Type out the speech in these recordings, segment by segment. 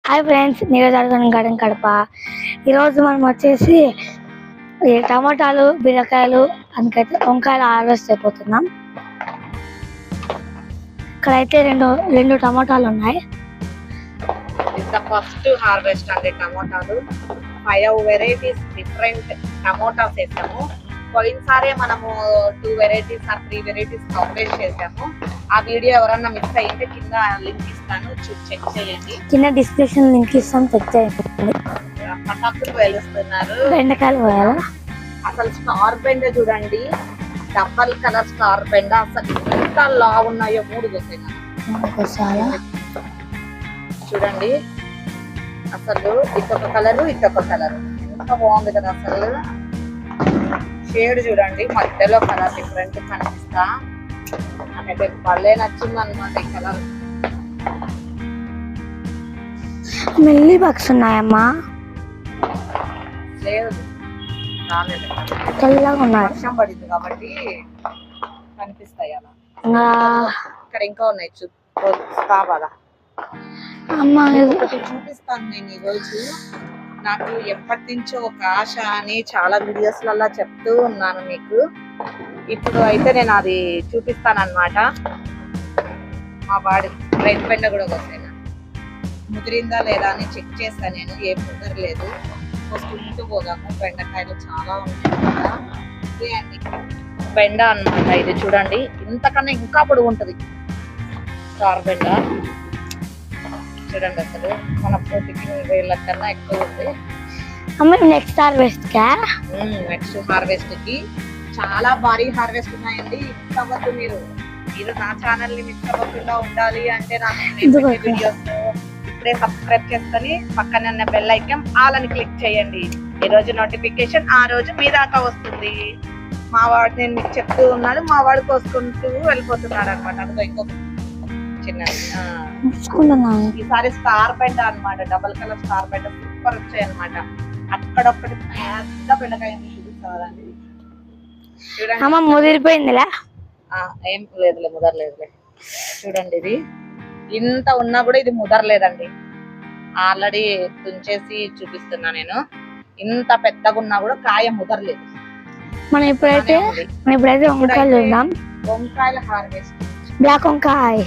Hi friends, నీరజార్జన్ garden Kadapa. ఈరోజు మనం వచ్చేసి టమాటాలు, బీరకాయలు, అందుకైతే వంకాయలు హార్వెస్ట్ అయిపోతున్నాం. ఇక్కడైతే రెండు టమాటాలు ఉన్నాయి. ఫస్ట్ హార్వెస్ట్ అండి టమోటాలు. 5 వెరైటీస్ డిఫరెంట్ టమోటాస్ వేసాము. పోయినసారి మనము 2 వెరైటీస్ 3 వెరైటీస్ కవరేజ్ చేసాము. ఆ వీడియో ఎవరన్నా మిస్ అయ్యింటే కింద లింక్ ఇస్తాను, చెక్ చేయండి. కింద డిస్క్రిప్షన్ లింక్ ఇస్తాను, చెక్ చేయండి. పటాకులు వేలుస్తున్నారు, బెండకాయలు పోయాలా. అసలు స్టార్ బెండ చూడండి, డబల్ కలర్ స్టార్ బెండ. అసలు ఎంత లా ఉన్నాయో 3 కోసాలా చూడండి. అసలు ఇటొక కలరు ఇటొక కలరు, ఎంత బాగుంది కదా. అసలు షేడ్ చూడండి, మధ్యలో కలర్ డిఫరెంట్ కనిపిస్తా. నాకైతే భలే నచ్చింది అనమాట ఈ కలర్. మిల్లీ బగ్స్ ఉన్నాయమ్మా. లేదు, రాలేదు, తెల్లగా ఉన్నాయి. వర్షం పడింది కాబట్టి కనిపిస్తాయి అలా. ఇక్కడ ఇంకా ఉన్నాయి, చూస్తా బాగా. ఒకటి చూపిస్తాను నేను ఈరోజు. నాకు ఎప్పటి నుంచో ఒక ఆశ అని చాలా వీడియోస్లలో చెప్తూ ఉన్నాను మీకు. ఇప్పుడు అయితే నేను అది చూపిస్తాను అనమాట. మా వాడి రెడ్ బెండ కూడా కొట్టాను, ముదిరిందా లేదా అని చెక్ చేస్తాను నేను. ఏం ముదరలేదు. ఫస్ట్ పోదాము. బెండకాయలు చాలా ఉన్నాయి కదా. ఇదే అండి బెండ అనమాట. ఇది చూడండి, ఇంతకన్నా ఇంకా పొడుగు ఉంటుంది స్టార్ బెండ. చూడండి, అసలు మన పోటీకి వేళ్ళ కన్నా ఎక్కువ ఉంది. నెక్స్ట్ హార్వెస్ట్ కి చాలా భారీ హార్వెస్ట్ ఉన్నాయండి. మిస్ అవ్వద్దు మీరు నా ఛానల్ ని మిస్ అవ్వకుండా ఉండాలి అంటే నాకు వీడియోస్ ఇప్పుడే సబ్స్క్రైబ్ చేసుకొని పక్కన ఉన్న బెల్ ఐకాన్ ఆల్ అని క్లిక్ చేయండి. ఈ రోజు నోటిఫికేషన్ ఆ రోజు మీ దాకా వస్తుంది. మా వాడు నేను మీకు చెప్తూ ఉన్నాడు, మా వాడు కోసుకుంటూ వెళ్ళిపోతున్నాడు అనమాట. అందులో ఇంకొక చిన్న ఈసారి స్టార్ బెండ అనమాట, డబల్ కలర్ స్టార్ బెండ సూపర్ వచ్చాయి అనమాట. అక్కడొక్కటి పెద్ద బెండకాయ చూపిస్తారండి. చూడండి, ముదిరిపోయిందిలే. ఏం లేదులే, ముదరలేదులే. చూడండి, ఇది ఇంత ఉన్నా కూడా ఇది ముదరలేదండి. ఆల్రెడీ తుంచేసి చూపిస్తున్నా నేను. ఇంత పెద్దగా ఉన్నా కూడా కాయ ముదరలేదు. మనం ఇప్పుడైతే వంకాయలు చూద్దాం. వంకాయల హార్వెస్ట్. బ్లాక్ వంకాయ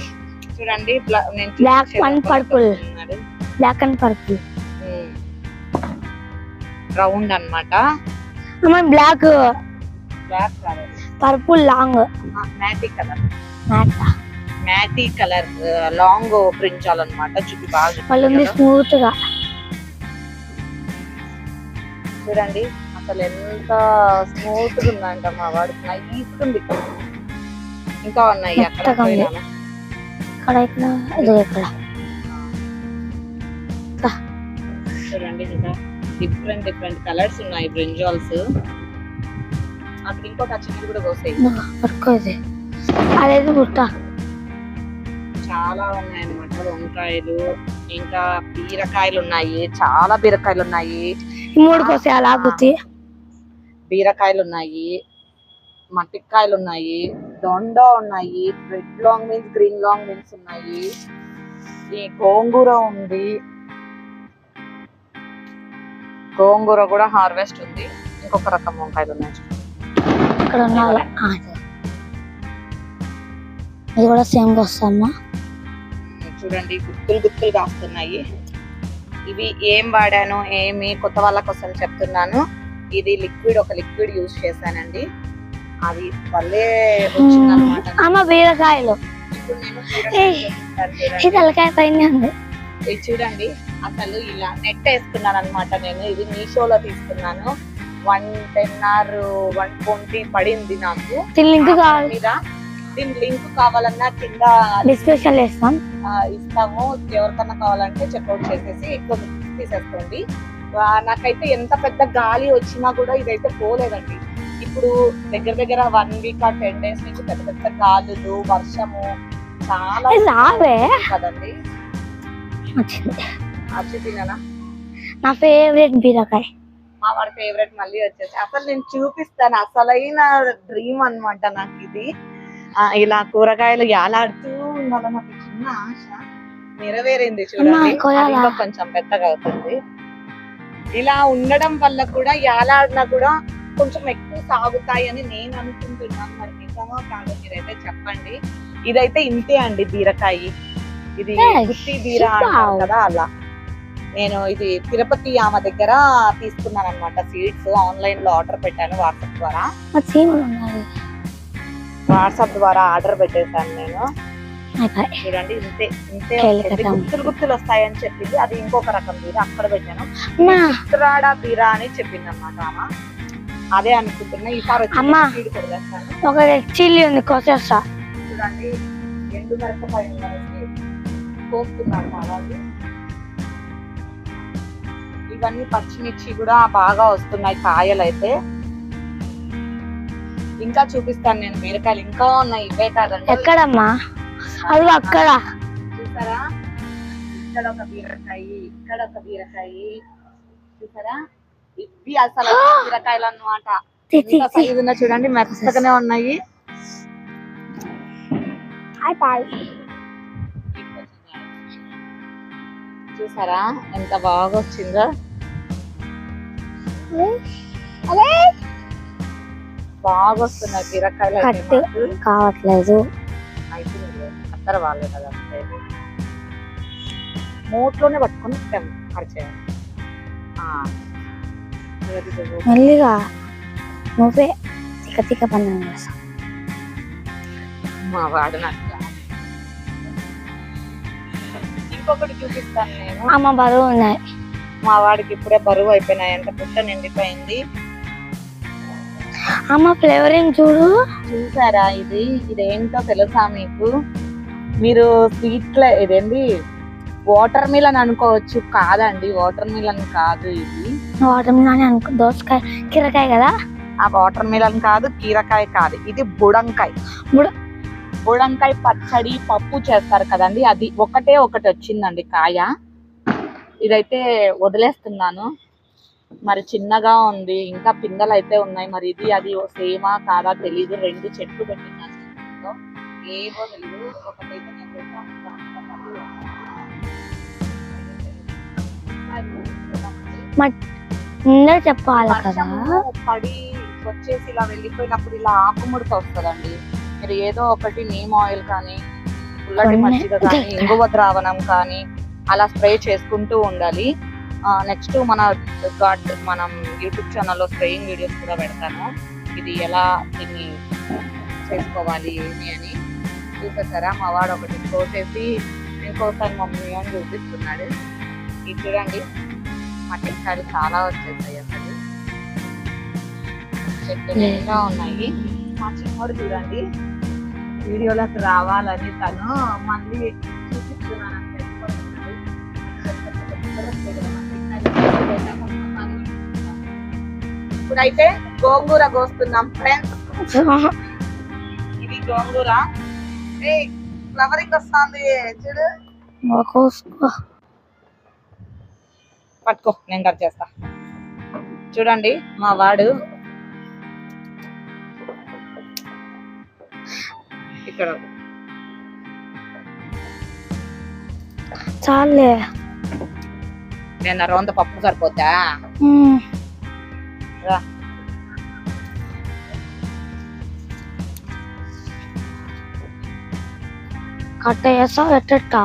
చూడండి, black and purple, black and purple round అన్నమాట. Black colour, purple long, matte colour long brinjal అన్నమాట. చూపి బాగా స్మూత్ గా చూడండి. అసలు ఎంత స్మూత్ గా ఉందంట. మా వాడు నైస్తుంది. ఇంకా ఉన్నాయి అక్కడ. చూడండి, ఇంకా డిఫరెంట్ కలర్స్ ఉన్నాయి బ్రింజాల్స్. అక్కడ ఇంకోటి చిన్నది కూడా కోసాయి. చాలా ఉన్నాయి అన్నమాట వంకాయలు. ఇంకా బీరకాయలు ఉన్నాయి, చాలా బీరకాయలు ఉన్నాయి. 3 కోసేయాలా? బీరకాయలు ఉన్నాయి, మట్టికాయలు ఉన్నాయి, దొండ ఉన్నాయి, red long beans, green long beans ఉన్నాయి. ఈ గోంగూర ఉంది, గోంగూర కూడా హార్వెస్ట్ ఉంది. ఇంకొక రకం వంకాయలు ఉన్నాయి. ఇది కూడా సేమ్ వస్తామా. చూడండి, గుత్తులు కాస్తున్నాయి. ఇవి ఏం వాడాను, ఏమి కొత్త వాళ్ళ కోసం చెప్తున్నాను. ఇది ఒక లిక్విడ్ యూజ్ చేశానండి. అది భలే వచ్చిందన్నమాట. బీరకాయలు ఇది చూడండి, అసలు ఇలా నెట్ వేసుకున్నాను అనమాట నేను. ఇది మీషోలో తీసుకున్నాను. 110 or 120 పడింది నాకు. దీని లింక్ కావాలన్నా కింద డిస్క్రిప్షన్ ఇస్తాము. ఎవరికన్నా కావాలంటే చెక్అవుట్ చేసేసి ఎక్కువ తీసేసుకోండి. నాకైతే ఎంత పెద్ద గాలి వచ్చినా కూడా ఇదైతే పోలేదండి. ఇప్పుడు దగ్గర 1 week or 10 days నుంచి పెద్ద గాలులు, వర్షము చాలా కదండి. తినా నా ఫేవరెట్ బీరకాయ. మా వాడి ఫేవరెట్ మళ్ళీ వచ్చేసి. అసలు నేను చూపిస్తాను, అసలైన డ్రీమ్ అనమాట నాకు ఇది. ఇలా కూరగాయలు యాలాడుతూ ఉండాలని నాకు చిన్న ఆశ. నెరవేరింది చూడండి. అమ్మా, కోయాలా? అది ఇంకా కొంచెం పెద్దగా అవుతుంది. ఇలా ఉండడం వల్ల కూడా యాలాడినా కూడా కొంచెం ఎక్కువ సాగుతాయని నేను అనుకుంటున్నాను. మరి నిజమో కాదో మీరైతే చెప్పండి. ఇదైతే ఇంతే అండి బీరకాయ. ఇది గుత్తి బీర అంటారు కదా, అలా. నేను ఇది తిరుపతి ఆమె దగ్గర తీసుకున్నాను అనమాట సీడ్స్. ఆన్లైన్ లో ఆర్డర్ పెట్టాను వాట్సాప్ ద్వారా ఆర్డర్ పెట్టేశాను నేను. చూడండి ఇంతే ఇంతే గుత్తులు గుత్తులు వస్తాయని చెప్పింది. అది ఇంకొక రకం బీర అక్కడ పెట్టాను. చిత్రాడ బీర అని చెప్పింది అన్నమాట ఆమె. అదే అనుకుంటున్నా. ఈసారి సీడ్ కొడేస్తాను. ఒక రెడ్ చిల్లీ ఉంది, కోసేస్తా. చూడండి ఎండు మిరపకాయ కోస్తున్నాను అలాగే. ఇవన్నీ పచ్చిమిర్చి కూడా బాగా వస్తున్నాయి కాయలు అయితే. ఇంకా చూపిస్తాను నేను బీరకాయలు ఇంకా ఉన్నాయి. ఇవే కాదండి. ఎక్కడమ్మా? అది అక్కడ చూసారా? ఇక్కడ ఒక బీరకాయ, ఇక్కడ ఒక బీరకాయ. చూసారా? ఇవి అసలు బీరకాయలు అన్నమాట. సైజున్న చూడండి మెత్తగానే ఉన్నాయి. చూసారా ఎంత బాగా వచ్చిందో. బాగా వస్తున్నాయి బీరకాయలు. కావట్లేదు. అత్తర వాళ్ళే కదా, మూట్లోనే పట్టుకొని ఖర్చేయాలి. మెల్లిగా నువ్వే తిక్క తిక్క పని మా వాడు నాకు. ఇంకొకటి చూపిస్తాను నేను. అమ్మ బరువు ఉన్నాయి. మా వాడికి ఇప్పుడే బరువు అయిపోయినాయి. అంటే పుట్ట నిండిపోయింది. అమ్మ ఫ్లేవరింగ్ చూడు. చూసారా? ఇదేంటో తెలుసా మీకు? మీరు స్వీట్ ఇదేంటి వాటర్ మిలన్ అనుకోవచ్చు. కాదండి, వాటర్ మిలన్ కాదు. ఇది వాటర్ మిలన్ అనుకో. దోసకాయ, కీరకాయ కదా. ఆ వాటర్ మిలన్ కాదు, కీరకాయ కాదు. ఇది బుడంకాయ. బుడంకాయ పచ్చడి పప్పు చేస్తారు కదండి, అది ఒకటి వచ్చిందండి కాయ. ఇదైతే వదిలేస్తున్నాను. మరి చిన్నగా ఉంది, ఇంకా పిందెలు అయితే ఉన్నాయి. మరి ఇది అది సేమా కాదా తెలీదు. 2 చెట్లు పెట్టినాను, ఏమో తెలీదు. ఒకటైతే నేను చెప్పాలి కదా. పడి వచ్చేసి ఇలా వెళ్ళిపోయినప్పుడు ఇలా ఆకుముడత వస్తుందండి. మీరు ఏదో ఒకటి నీమ్ ఆయిల్ కానీ, పుల్లటి మజ్జిగ కానీ, ఇంగువ ద్రావణం కానీ అలా స్ప్రే చేసుకుంటూ ఉండాలి. నెక్స్ట్ మనం యూట్యూబ్ ఛానల్లో స్ప్రేయింగ్ వీడియోస్ కూడా పెడతాను. ఇది ఎలా దీన్ని చేసుకోవాలి ఏమి అని. చూసేసారా? మా వాడు ఒకటి కోసేసి ఇంకోసారి మమ్మీ అని చూపిస్తున్నాడు. ఇది చూడండి, మట్టికాయలు చాలా వచ్చేసాయి. అసలు చెట్టు నిండా ఉన్నాయి. మా చిన్నోడు చూడండి వీడియోలోకి రావాలని తను మళ్ళీ చూపిస్తున్నాను. ఇప్పుడైతే గోంగూర కోస్తున్నాం ఫ్రెండ్స్. ఇది గోంగూర. ఫ్లవరింగ్ వస్తుంది చూడు. పట్టుకో, నేను కట్ చేస్తా. చూడండి మా వాడు ఇక్కడ. చాలే, నేను రౌండ్ పప్పు సరిపోతా. కట్ట చేస్తా ఎట్టా.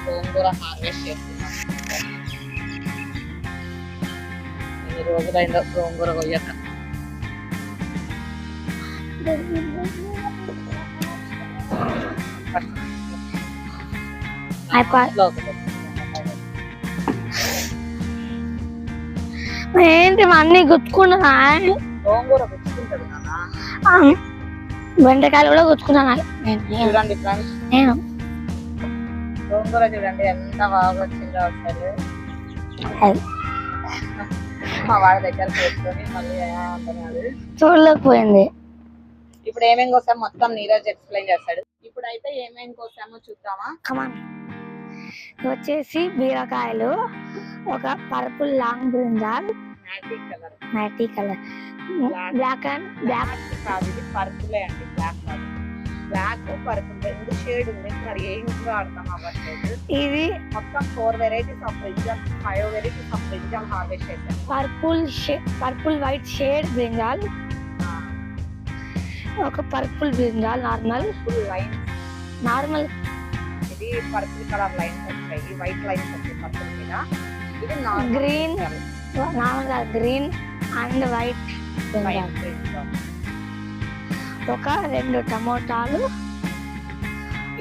గోంగూర హార్వెస్ట్ చేస్తున్నాం. ఎన్ని రోజులైందో గోంగూర కొయ్యక. ఏంటి అన్ని గుచ్చుకున్నా? గోంగూర గుచ్చుకుంటది నాన్న. బెండకాయలు కూడా గుచ్చుకున్నాను. చూడండి ఫ్రెండ్స్, నేను గోంగూర చూడండి ఎంత బాగా వచ్చిందో. అసలు మా వాడి దగ్గర వేసుకొని మళ్ళీ అంటున్నాడు. చూడలేకపోయింది. ఇప్పుడు ఏమేం కోసాం మొత్తం నీరజ్ ఎక్స్ప్లెయిన్ చేస్తాడు. ఇప్పుడైతే ఏమేం కోసామో చూద్దామా? కమాన్. వచ్చేసి బీరకాయలు, ఒక purple long brinjal, matte colour, black and black కాదు, ఇది పర్పులే అండి, బ్లాక్ కాదు. బ్లాక్ పర్పుల్ రెండు షేడ్ ఉంది, మరి ఏంటో అర్థం అవ్వట్లేదు. ఇది మొత్తం 4 varieties of brinjal, 5 varieties of brinjal harvest చేశాను. పర్పుల్ వైట్ షేడ్ బ్రింజాల్, ఒక purple brinjal full lines, normal. ఇది పర్పుల్ కలర్ లైన్స్ వచ్చాయి, వైట్ లైన్స్ వచ్చాయి పర్పుల్ మీద. ఇది green, normal green and white brinjal. ఒక 2 టమోటాలు,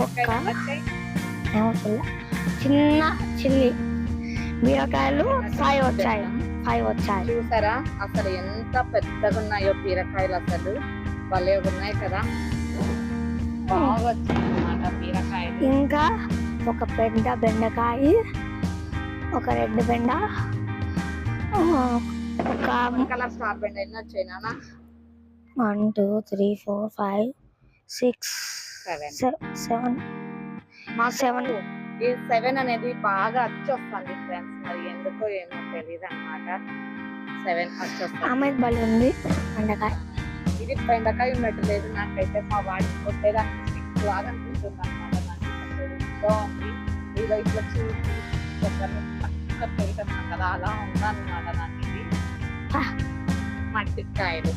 ఒక చిన్న చిల్లి బీరకాయలు 5 వచ్చాయి. చూసారా అసలు ఎంత పెద్దగా ఉన్నాయో బీరకాయలు, అసలు భలే ఉన్నాయి కదా, బాగా వచ్చింది అన్నమాట బీరకాయలు. ఇంకా ఒక పెద్ద బెండకాయ, ఒక రెడ్ బెండ, ఒక కలర్ స్టార్ బెండ. ఎన్ని వచ్చాయి నాన్న? 1 2 3 4 5 6 7. మా 7 ఈ 7 అనేది బాగా అచ్చొస్తుంది ఫ్రెండ్స్, మరి ఎందుకో ఏమో తెలియదు అన్నమాట. 7 అచ్చొస్తుంది. ఆమె బలి ఉంది బెండకాయ. ఇది బెండకాయ ఉన్నట్టు లేదు నాకైతే, మా వాడికి కొట్టేదానికి స్టిక్ లాగా అనిపిస్తుంది అన్నమాట. బాగుంది, ఇదో ఇట్లా చూసి పక్క పెడతాం కదా, అలా ఉందన్నమాట నాకు. ఇది మట్టికాయలు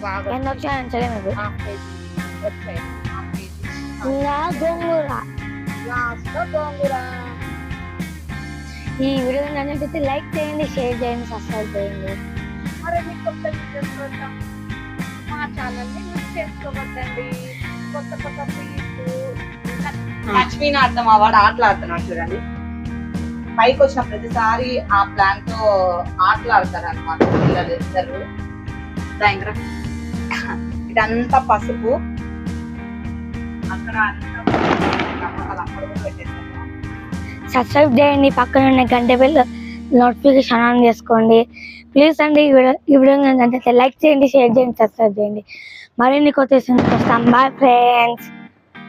బాగా ఎంత వచ్చాయని తెలియదు. ½ కేజీ వచ్చాయి, ½ కేజీ. ఇంకా గోంగూర. లాస్ట్ లో గోంగూర. ఈ వీడియో నచ్చితే లైక్ చేయండి, షేర్ చేయండి, సబ్స్క్రైబ్ చేయండి. మరిన్ని కొత్త వీడియోస్ కోసం మా ఛానల్ ని మిస్ చేసుకోవద్దండి. కొత్త లక్ష్మీని అర్థం అవార్డు ఆటలాడుతున్నాడు చూడండి. పైకి వచ్చిన ప్రతిసారి ఆ ప్లాన్ తో ఆటలాడతారు అనమాట పిల్లలు ఇద్దరు. ఇదంతా పసుపు, అక్కడ అక్కడ కూడా పెట్టేస్తాము. సబ్స్క్రైబ్ చేయండి, పక్కన ఉన్న గంట బెల్ నోటిఫికేషన్ ఆన్ చేసుకోండి ప్లీజ్ అండి. ఈ వీడియో నచ్చితే లైక్ చేయండి, షేర్ చేయండి, సబ్స్క్రైబ్ చేయండి. మరిన్ని కొత్త వస్తాం. Bye friends.